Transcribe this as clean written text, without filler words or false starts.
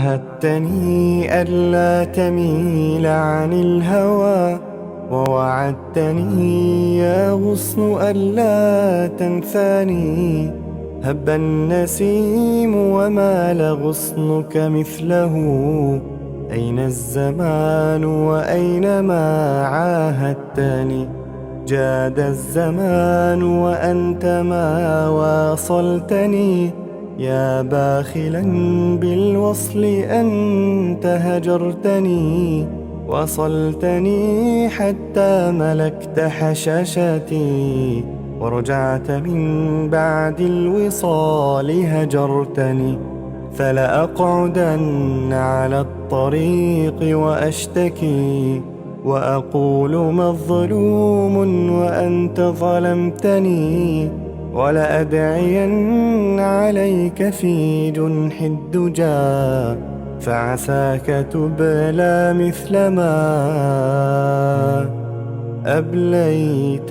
عهدتني ألا تميل عن الهوى، ووعدتني يا غصن ألا تنساني. هب النسيم ومال غصنك مثله، أين الزمان وأين ما عاهدتني؟ جاد الزمان وأنت ما واصلتني، يا باخلا بالوصل أنت هجرتني. وصلتني حتى ملكت حشاشتي، ورجعت من بعد الوصال هجرتني. فلأقعدن على الطريق وأشتكي، وأقول مظلوم وأنت ظلمتني. ولأدعين عليك في جنح الدجى، فعساك تبلى مثل ما أبليتني.